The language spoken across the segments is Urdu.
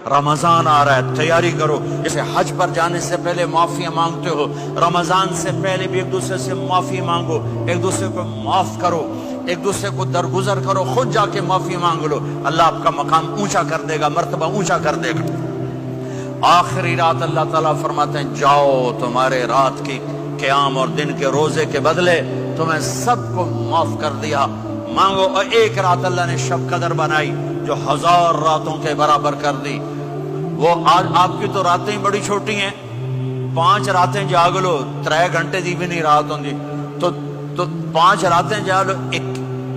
رمضان آ رہا ہے، تیاری کرو. جیسے حج پر جانے سے پہلے معافیاں مانگتے ہو، رمضان سے پہلے بھی ایک دوسرے سے معافی مانگو، ایک دوسرے کو معاف کرو، ایک دوسرے کو درگزر کرو، خود جا کے معافی مانگ لو. اللہ آپ کا مقام اونچا کر دے گا، مرتبہ اونچا کر دے گا. آخری رات اللہ تعالیٰ فرماتے ہیں جاؤ، تمہارے رات کی قیام اور دن کے روزے کے بدلے تمہیں سب کو معاف کر دیا. مانگو. اور ایک رات اللہ نے شب قدر بنائی جو 1000 راتوں کے برابر کر دی. وہ آج آپ کی تو راتیں ہی بڑی چھوٹی ہیں، 5 راتیں جاگ لو، 3 گھنٹے دی بھی نہیں رات ہوندی، تو 5 راتیں جاگ لو،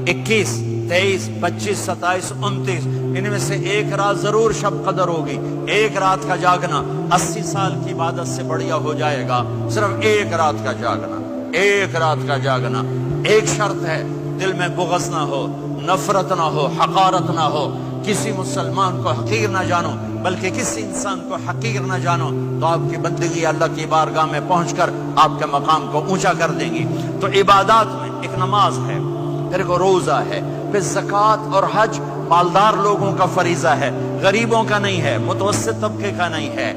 21 23 25 27 29 ان میں سے ایک رات ضرور شب قدر ہوگی. ایک رات کا جاگنا 80 سال کی عبادت سے بڑھیا ہو جائے گا. صرف ایک رات کا جاگنا، ایک رات کا جاگنا. ایک شرط ہے، دل میں بغض نہ ہو، نفرت نہ ہو، حقارت نہ ہو. کسی مسلمان کو حقیر نہ جانو، بلکہ کسی انسان کو حقیر نہ جانو، تو آپ کی بندگی اللہ کی بارگاہ میں پہنچ کر آپ کے مقام کو اونچا کر دیں گی. تو عبادات میں ایک نماز ہے، پھر ایک روزہ ہے، پھر زکوٰۃ اور حج مالدار لوگوں کا فریضہ ہے، غریبوں کا نہیں ہے، متوسط طبقے کا نہیں ہے.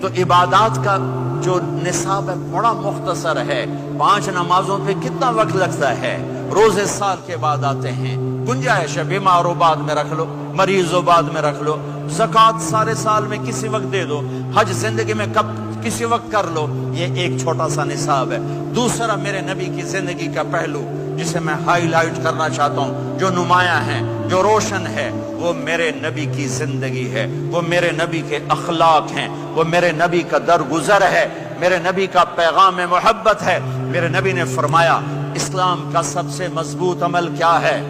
تو عبادات کا جو نصاب ہے بڑا مختصر ہے. 5 نمازوں پہ کتنا وقت لگتا ہے؟ روزے سال کے بعد آتے ہیں، گنجائش ہے، بیمار ہو بعد میں رکھ لو، مریض ہو بعد میں رکھ لو. زکوٰۃ سارے سال میں کسی وقت دے دو، حج زندگی میں کب کسی وقت کر لو. یہ ایک چھوٹا سا نصاب ہے. دوسرا میرے نبی کی زندگی کا پہلو جسے میں ہائی لائٹ کرنا چاہتا ہوں، جو نمایاں ہے، جو روشن ہے، وہ میرے نبی کی زندگی ہے، وہ میرے نبی کے اخلاق ہیں، وہ میرے نبی کا درگزر ہے، میرے نبی کا پیغام محبت ہے. میرے نبی نے فرمایا اسلام کا سب سے مضبوط عمل کیا ہے؟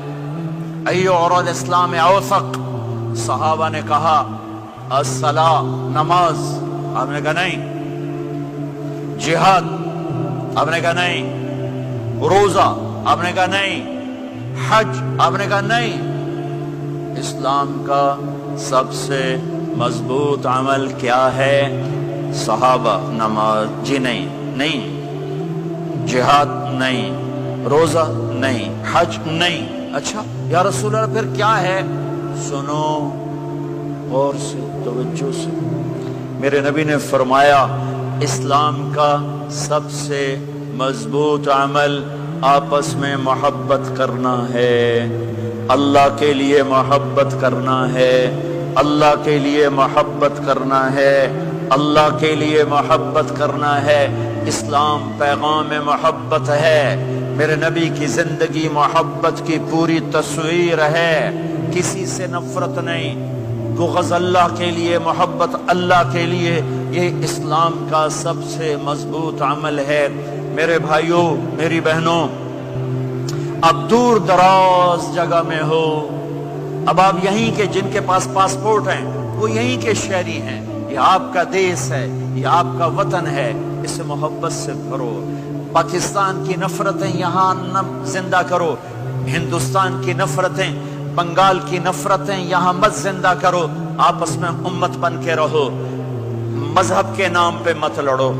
ایو اور الاسلام اوثق. صحابہ نے کہا الصلاۃ، نماز. آپ نے کہا نہیں. جہاد. آپ نے کہا نہیں. روزہ. آپ نے کہا نہیں. حج. آپ نے کہا نہیں. اسلام کا سب سے مضبوط عمل کیا ہے؟ صحابہ. نماز. جی نہیں. جہاد نہیں. روزہ نہیں. حج نہیں. اچھا یا رسول اللہ پھر کیا ہے؟ سنو غور سے، توجہ سے. میرے نبی نے فرمایا اسلام کا سب سے مضبوط عمل آپس میں محبت کرنا ہے. اللہ کے لیے محبت کرنا ہے، اللہ کے لیے محبت کرنا ہے، اللہ کے لیے محبت کرنا ہے. اسلام پیغام محبت ہے. میرے نبی کی زندگی محبت کی پوری تصویر ہے. کسی سے نفرت نہیں، بغض اللہ کے لیے، محبت اللہ کے لیے. یہ اسلام کا سب سے مضبوط عمل ہے. میرے بھائیوں، میری بہنوں، اب دور دراز جگہ میں ہو، اب آپ یہیں کے، جن کے پاس پاسپورٹ ہیں وہ یہیں کے شہری ہیں. یہ آپ کا دیس ہے، یہ آپ کا وطن ہے. اسے محبت سے بھرو. پاکستان کی نفرتیں یہاں نہ زندہ کرو، ہندوستان کی نفرتیں، بنگال کی نفرتیں یہاں مت زندہ کرو. آپس میں امت بن کے رہو، مذہب کے نام پہ مت لڑو.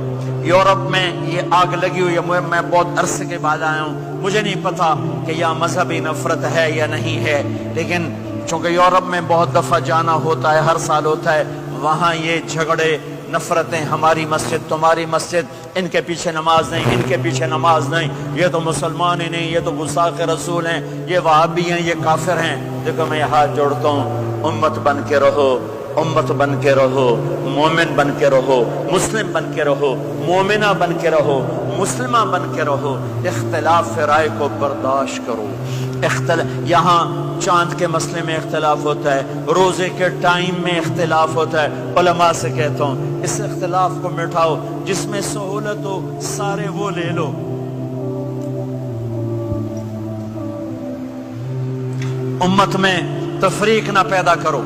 یورپ میں یہ آگ لگی ہوئی ہے. میں بہت عرصے کے بعد آیا ہوں، مجھے نہیں پتا کہ یہاں مذہبی نفرت ہے یا نہیں ہے، لیکن چونکہ یورپ میں بہت دفعہ جانا ہوتا ہے، ہر سال ہوتا ہے، وہاں یہ جھگڑے، نفرتیں، ہماری مسجد، تمہاری مسجد، ان کے پیچھے نماز نہیں، ان کے پیچھے نماز نہیں، یہ تو مسلمان ہی نہیں، یہ تو گستاخ رسول ہیں، یہ وہابی ہیں، یہ کافر ہیں. دیکھو میں ہاتھ جوڑتا ہوں، امت بن کے رہو، امت بن کے رہو، مومن بن کے رہو، مسلم بن کے رہو، مومنہ بن کے رہو، مسلمہ بن کے رہو. اختلاف رائے کو برداشت کرو. یہاں چاند کے مسئلے میں اختلاف ہوتا ہے، روزے کے ٹائم میں اختلاف ہوتا ہے. علماء سے کہتا ہوں اس اختلاف کو مٹھاؤ. جس میں سہولت ہو سارے وہ لے لو. امت میں تفریق نہ پیدا کرو.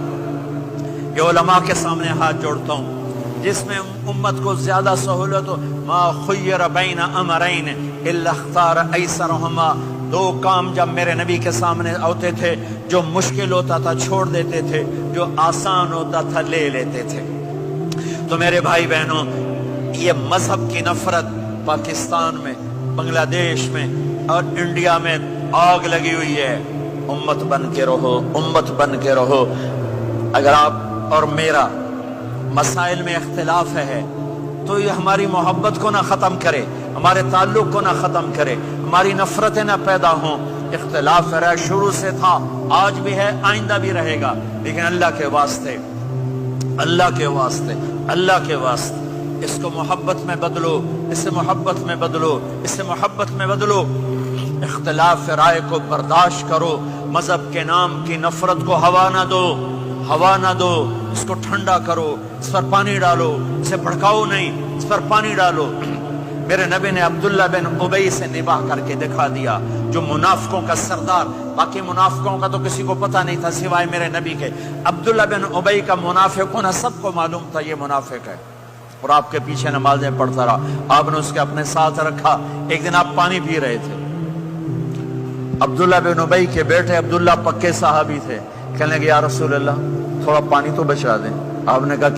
یہ علماء کے سامنے ہاتھ جوڑتا ہوں، جس میں امت کو زیادہ سہولت ہو. ما خیر بین امرین الا اختار ایسرہما. 2 کام جب میرے نبی کے سامنے ہوتے تھے، جو مشکل ہوتا تھا چھوڑ دیتے تھے، جو آسان ہوتا تھا لے لیتے تھے. تو میرے بھائی بہنوں، یہ مذہب کی نفرت پاکستان میں، بنگلہ دیش میں اور انڈیا میں آگ لگی ہوئی ہے. امت بن کے رہو، امت بن کے رہو. اگر آپ اور میرا مسائل میں اختلاف ہے تو یہ ہماری محبت کو نہ ختم کرے، ہمارے تعلق کو نہ ختم کرے، ہماری نفرتیں نہ پیدا ہوں۔ اختلاف رہا شروع سے تھا، آج بھی ہے، آئندہ بھی رہے گا، لیکن اللہ کے واسطے، اللہ کے واسطے، اللہ کے واسطے اس کو محبت میں بدلو، اس سے محبت میں بدلو، اس سے محبت میں بدلو۔ اختلاف رائے کو برداشت کرو، مذہب کے نام کی نفرت کو ہوا نہ دو، ہوا نہ دو، اس کو ٹھنڈا کرو، اس پر پانی ڈالو، اسے بھڑکاؤ نہیں، اس پر پانی ڈالو۔ میرے نبی نے عبداللہ بن ابی سے نباہ کر کے دکھا دیا، جو منافقوں کا سردار، باقی منافقوں کا تو کسی کو پتہ نہیں تھا سوائے میرے نبی کے، عبداللہ بن ابی کا منافق ہونا سب کو معلوم تھا، یہ منافق ہے، اور آپ کے پیچھے نمازیں پڑھتا رہا۔ آپ نے اس کے اپنے ساتھ رکھا، ایک دن آپ پانی پی رہے تھے، عبداللہ بن ابی کے بیٹے عبداللہ پکے صحابی تھے، کہنے لگے یا رسول اللہ تھوڑا پانی تو بچا دیں۔ آپ نے کہا